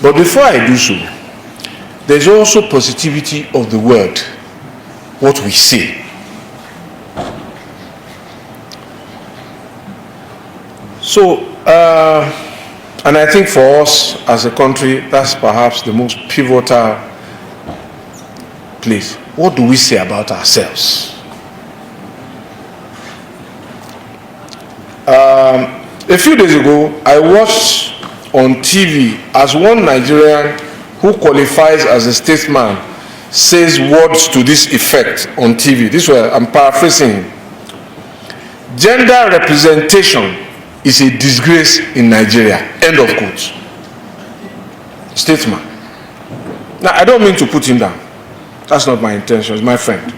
But before I do so, there's also positivity of the word, what we say. So, and I think for us as a country, that's perhaps the most pivotal place. What do we say about ourselves? A few days ago, I watched on TV as one Nigerian who qualifies as a statesman says words to this effect on TV. This way, I'm paraphrasing him. Gender representation is a disgrace in Nigeria. End of quote. Statesman. Now, I don't mean to put him down. That's not my intention. It's my friend.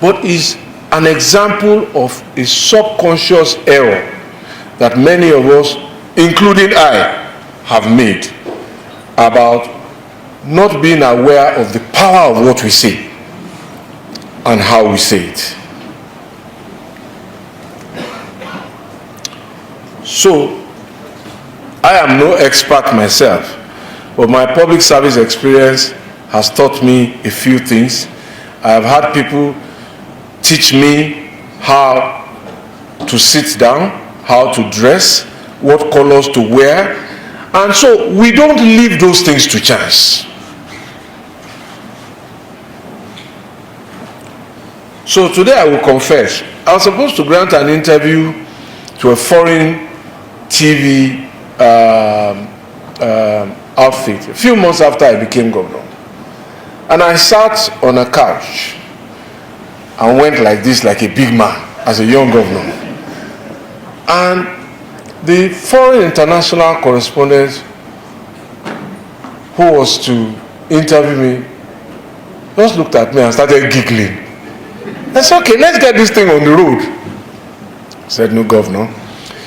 But is an example of a subconscious error that many of us, including I, have made about not being aware of the power of what we say and how we say it. So, I am no expert myself, but my public service experience has taught me a few things. I have had people teach me how to sit down, how to dress, what colors to wear, and so we don't leave those things to chance. So today I will confess, I was supposed to grant an interview to a foreign TV outfit a few months after I became governor. And I sat on a couch and went like this, like a big man, as a young governor. And the foreign international correspondent who was to interview me just looked at me and started giggling. I said, okay, let's get this thing on the road. I said, no, governor,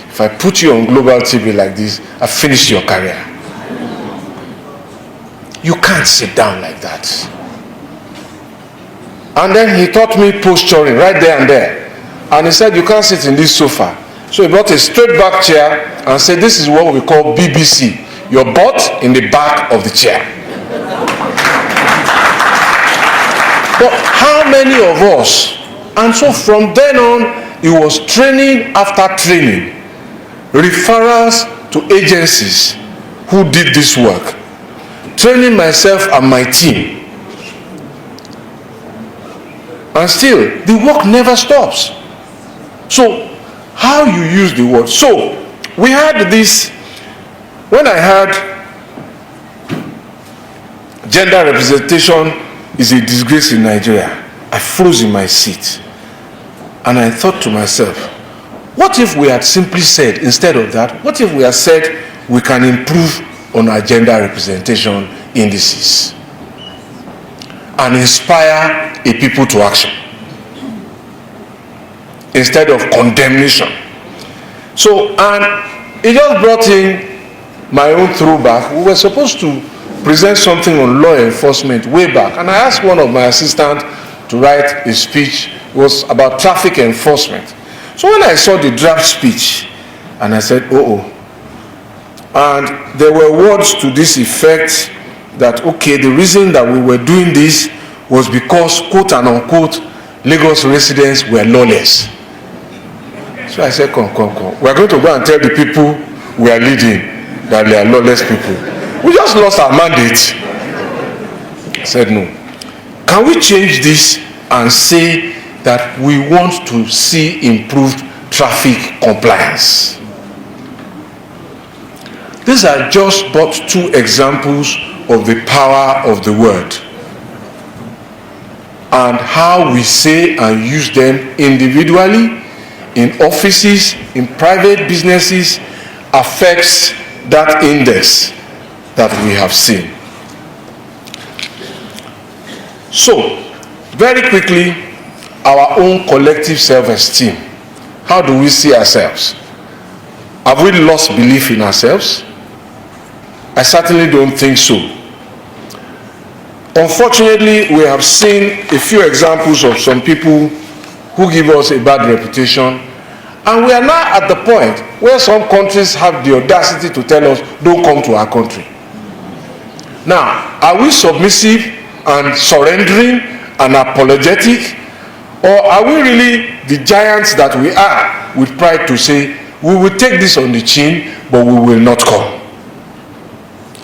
if I put you on global TV like this, I've finished your career. You can't sit down like that. And then he taught me posturing right there and there. And he said, you can't sit in this sofa. So he brought a straight back chair and said, this is what we call BBC. Your butt in the back of the chair. But how many of us? And so from then on, it was training after training. Referrals to agencies who did this work. Training myself and my team. And still, the work never stops. So, how you use the word. So, we had this, when I heard gender representation is a disgrace in Nigeria, I froze in my seat. And I thought to myself, what if we had simply said, instead of that, what if we had said we can improve on our gender representation indices and inspire a people to action instead of condemnation? So, and it just brought in my own throwback. We were supposed to present something on law enforcement way back, and I asked one of my assistants to write a speech. It was about traffic enforcement. So when I saw the draft speech, and I said, and there were words to this effect that, okay, the reason that we were doing this was because, quote and unquote, Lagos residents were lawless. So I said, come. We're going to go and tell the people we are leading that they are lawless people. We just lost our mandate. I said, no. Can we change this and say that we want to see improved traffic compliance? These are just but two examples of the power of the word and how we say and use them individually, in offices, in private businesses, affects that index that we have seen. So, very quickly, our own collective self-esteem. How do we see ourselves? Have we lost belief in ourselves? I certainly don't think so. Unfortunately, we have seen a few examples of some people who give us a bad reputation, and we are now at the point where some countries have the audacity to tell us, don't come to our country. Now, are we submissive and surrendering and apologetic? Or are we really the giants that we are with pride to say, we will take this on the chin, but we will not come.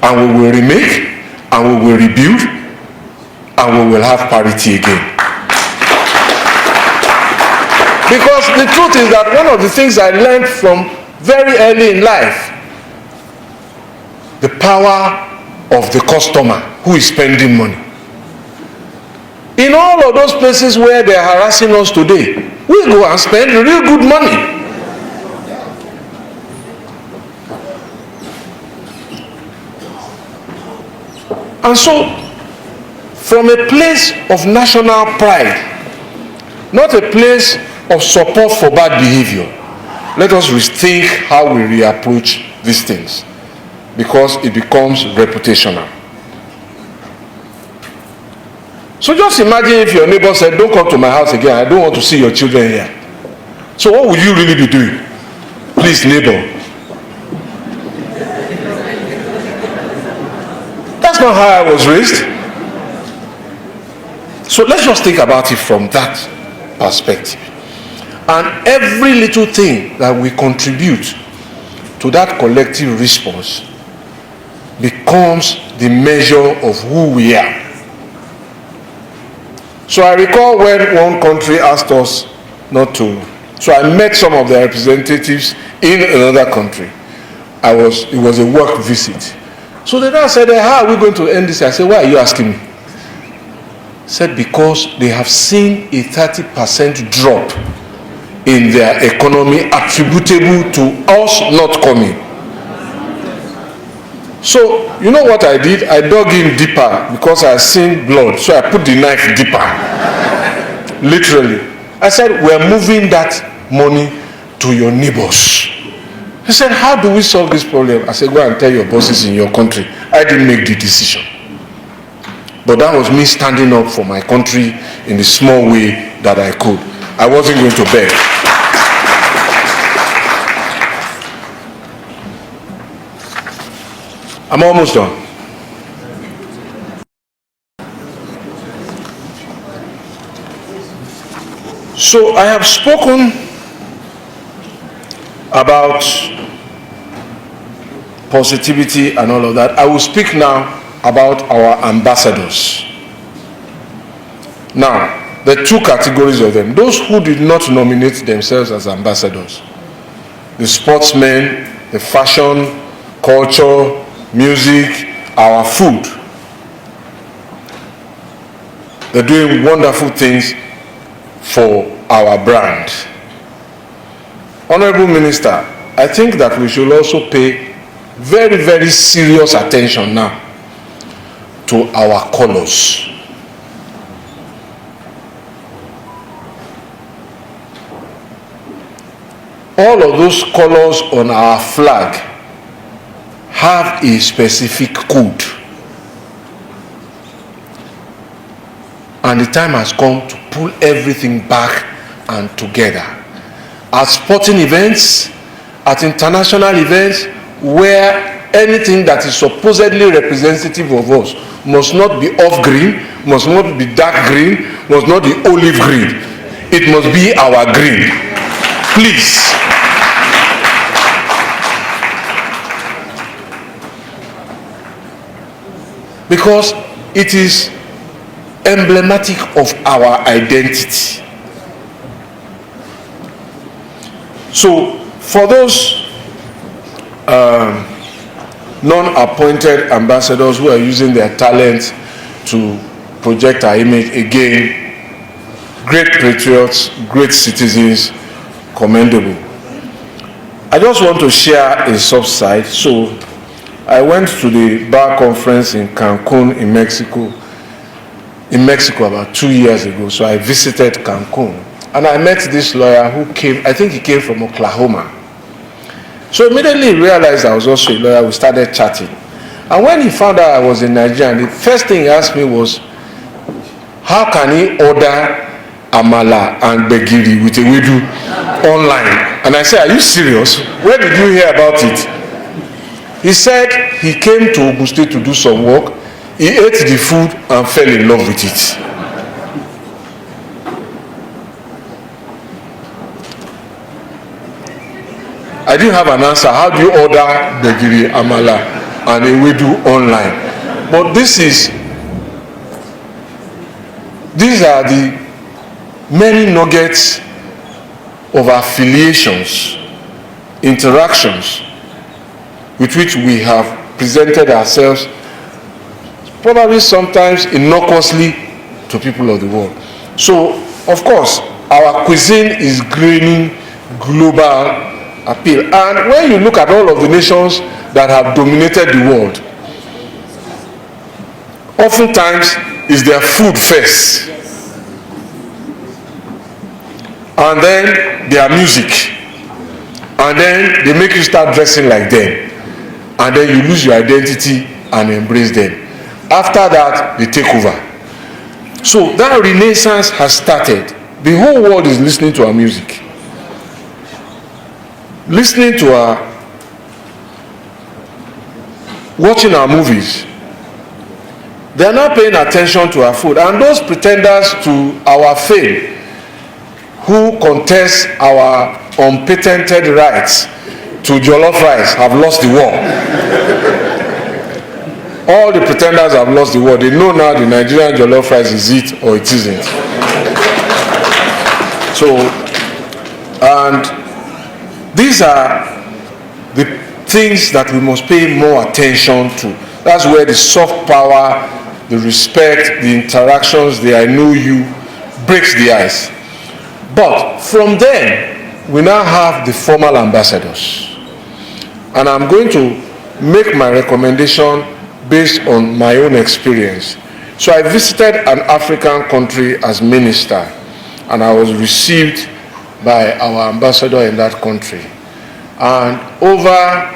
And we will remake, and we will rebuild, and we will have parity again. Because the truth is that one of the things I learned from very early in life, the power of the customer who is spending money. In all of those places where they are harassing us today, we go and spend real good money. And so, from a place of national pride, not a place of support for bad behavior, let us rethink how we reapproach these things, because it becomes reputational. So just imagine if your neighbor said, don't come to my house again, I don't want to see your children here. So what would you really be doing? Please, neighbor. That's not how I was raised. So let's just think about it from that perspective. And every little thing that we contribute to that collective response becomes the measure of who we are. So I recall when one country asked us not to, so I met some of the representatives in another country. It was a work visit. So they now said, how are we going to end this? I said, why are you asking me? Said, because they have seen a 30% drop in their economy attributable to us not coming. So, you know what I did? I dug in deeper because I had seen blood. So I put the knife deeper. Literally. I said, we're moving that money to your neighbors. He said, how do we solve this problem? I said, go and tell your bosses in your country. I didn't make the decision. But that was me standing up for my country in the small way that I could. I wasn't going to beg. I'm almost done. So I have spoken about positivity and all of that. I will speak now about our ambassadors. Now, there are two categories of them. Those who did not nominate themselves as ambassadors. The sportsmen, the fashion, culture, music, our food. They're doing wonderful things for our brand. Honorable Minister, I think that we should also pay very, very serious attention now to our colors. All of those colors on our flag have a specific code. And the time has come to pull everything back and together. At sporting events, at international events, where anything that is supposedly representative of us must not be off green, must not be dark green, must not be olive green. It must be our green. Please. Because it is emblematic of our identity. So, for those non-appointed ambassadors who are using their talents to project our image, again, great patriots, great citizens, commendable. I just want to share a soft side. So, I went to the bar conference in Cancun, in Mexico about 2 years ago. So I visited Cancun. And I met this lawyer who came, I think he came from Oklahoma. So immediately he realized I was also a lawyer. We started chatting. And when he found out I was in Nigeria, the first thing he asked me was, how can he order amala and begiri with ewedu online? And I said, are you serious? Where did you hear about it? He said he came to Ogun State to do some work. He ate the food and fell in love with it. I didn't have an answer. How do you order gbegiri, amala, and ewedu online? But these are the many nuggets of affiliations, interactions with which we have presented ourselves, probably sometimes innocuously, to people of the world. So, of course, our cuisine is gaining global appeal. And when you look at all of the nations that have dominated the world, oftentimes is their food first, and then their music, and then they make you start dressing like them, and then you lose your identity and embrace them. After that, they take over. So that renaissance has started. The whole world is listening to our music, listening to our, watching our movies. They are not paying attention to our food. And those pretenders to our fame, who contest our unpatented rights to jollof rice, have lost the war. All the pretenders have lost the war. They know now the Nigerian jollof rice is it or it isn't. So, and these are the things that we must pay more attention to. That's where the soft power, the respect, the interactions, the I know you, breaks the ice. But from then, we now have the formal ambassadors. And I'm going to make my recommendation based on my own experience. So I visited an African country as minister, and I was received by our ambassador in that country. And over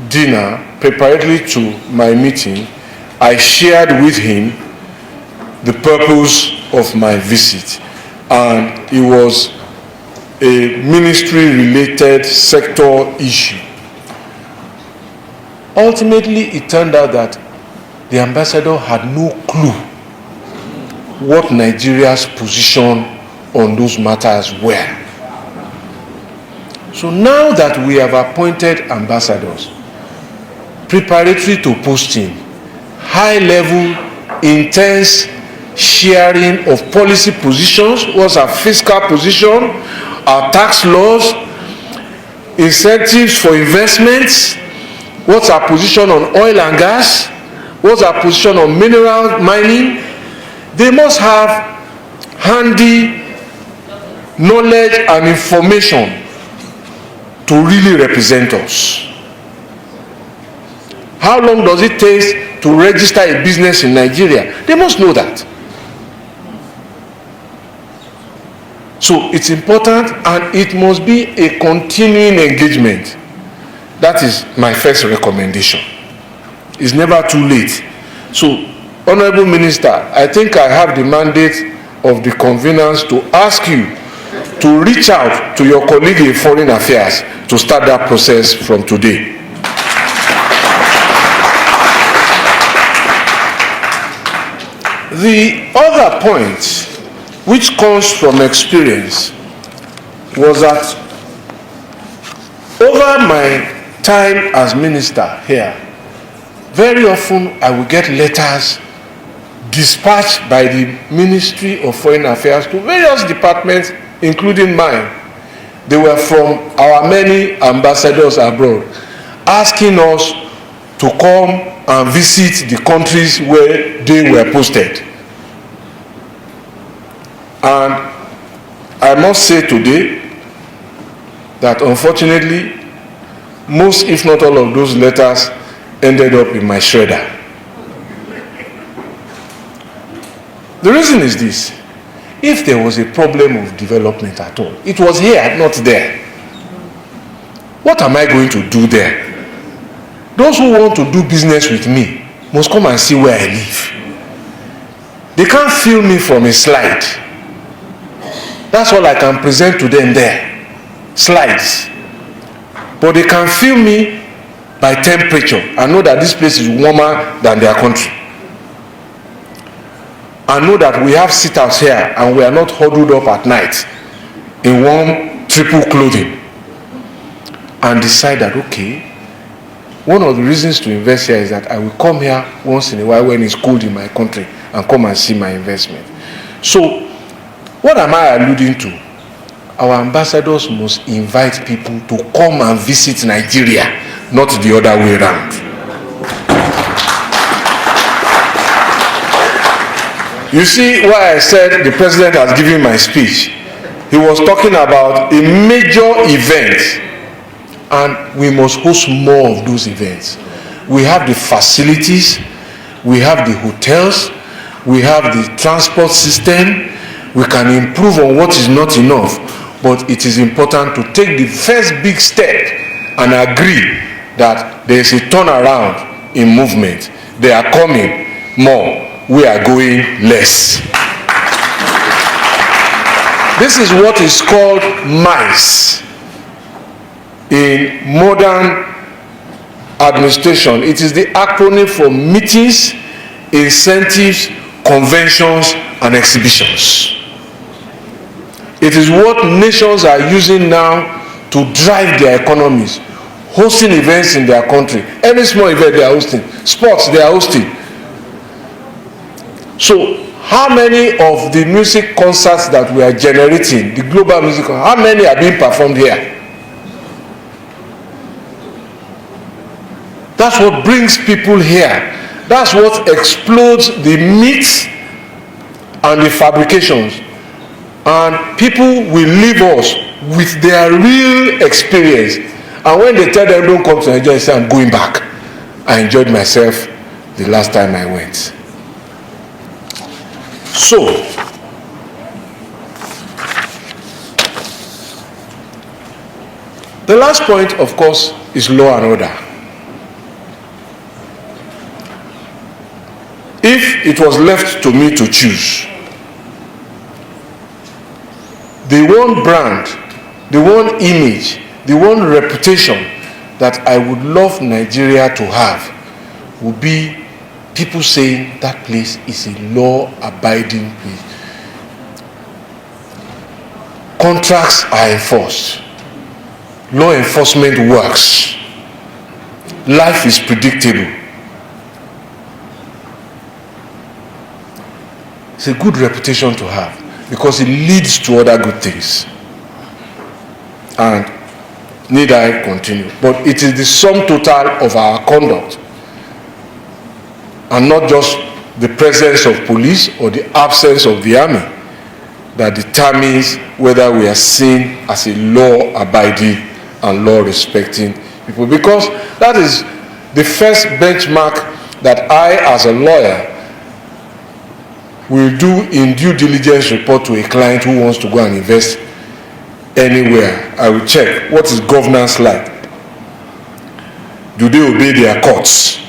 dinner, preparatory to my meeting, I shared with him the purpose of my visit. And it was a ministry-related sector issue. Ultimately, it turned out that the ambassador had no clue what Nigeria's position on those matters were. So now that we have appointed ambassadors, preparatory to posting, high-level, intense sharing of policy positions, what's our fiscal position, our tax laws, incentives for investments, what's our position on oil and gas, what's our position on mineral mining. They must have handy knowledge and information to really represent us. How long does it take to register a business in Nigeria? They must know that. So it's important, and it must be a continuing engagement. That is my first recommendation. It's never too late. So, Honorable Minister, I think I have the mandate of the conveners to ask you to reach out to your colleague in Foreign Affairs to start that process from today. The other point, which comes from experience, was that over my time as minister here, very often I will get letters dispatched by the Ministry of Foreign Affairs to various departments, including mine. They were from our many ambassadors abroad, asking us to come and visit the countries where they were posted. And I must say today that unfortunately, most, if not all of those letters ended up in my shredder. The reason is this: if there was a problem of development at all, it was here, not there. What am I going to do there? Those who want to do business with me must come and see where I live. They can't feel me from a slide. That's all I can present to them there, slides. But they can feel me by temperature and know that this place is warmer than their country. and know that we have sit-outs here and we are not huddled up at night in one triple clothing, and decide that, okay, one of the reasons to invest here is that I will come here once in a while when it's cold in my country and come and see my investment. So what am I alluding to? Our ambassadors must invite people to come and visit Nigeria, not the other way around. You see why I said the president has given my speech. He was talking about a major event, and we must host more of those events. We have the facilities, we have the hotels, we have the transport system. We can improve on what is not enough, but it is important to take the first big step and agree that there is a turnaround in movement. They are coming more, we are going less. This is what is called MICE. In modern administration, it is the acronym for meetings, incentives, conventions, and exhibitions. It is what nations are using now to drive their economies, hosting events in their country. Any small event they are hosting, sports they are hosting. So how many of the music concerts that we are generating, the global music, how many are being performed here? That's what brings people here. That's what explodes the myths and the fabrications. And people will leave us with their real experience. And when they tell them don't come to Nigeria, they say I'm going back. I enjoyed myself the last time I went. So, the last point, of course, is law and order. If it was left to me to choose, the one brand, the one image, the one reputation that I would love Nigeria to have would be people saying that place is a law-abiding place. Contracts are enforced. Law enforcement works. Life is predictable. It's a good reputation to have because it leads to other good things. And need I continue? But it is the sum total of our conduct, and not just the presence of police or the absence of the army, that determines whether we are seen as a law-abiding and law-respecting people. Because that is the first benchmark that I, as a lawyer, will do in due diligence report to a client who wants to go and invest anywhere. I will check what is governance like. Do they obey their courts?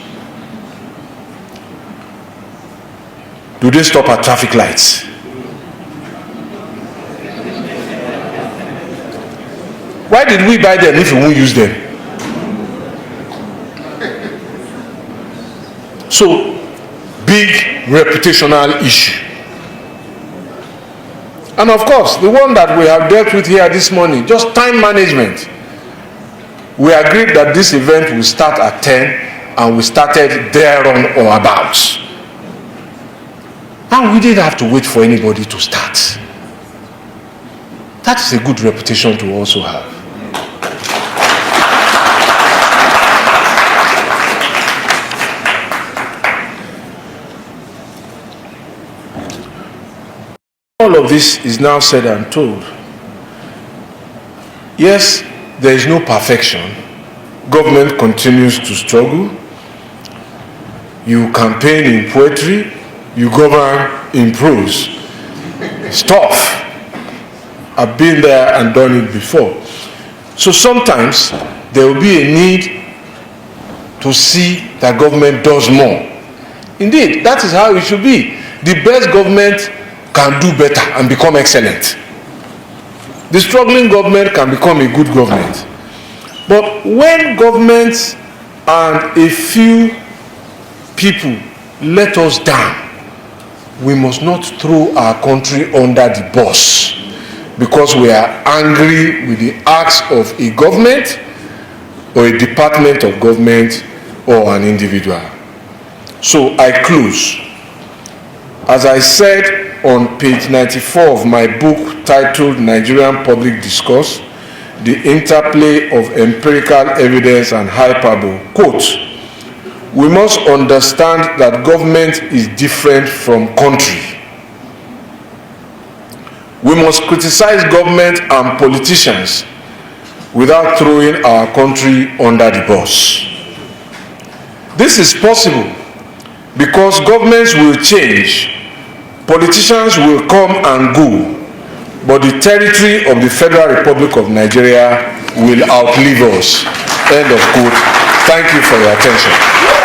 Do they stop at traffic lights? Why did we buy them if we won't use them? So, big reputational issue. And of course, the one that we have dealt with here this morning, just time management. We agreed that this event will start at 10 and we started thereon or about. And we didn't have to wait for anybody to start. That is a good reputation to also have. All of this is now said and told. Yes, there is no perfection. Government continues to struggle. You campaign in poetry, you govern in prose. It's tough. I've been there and done it before. So sometimes there will be a need to see that government does more. Indeed, that is how it should be. The best government can do better and become excellent. The struggling government can become a good government. But when governments and a few people let us down, we must not throw our country under the bus because we are angry with the acts of a government or a department of government or an individual. So I close. As I said on page 94 of my book titled Nigerian Public Discourse, The Interplay of Empirical Evidence and Hyperbole, quote, we must understand that government is different from country. We must criticize government and politicians without throwing our country under the bus. This is possible because governments will change, politicians will come and go, but the territory of the Federal Republic of Nigeria will outlive us. End of quote. Thank you for your attention.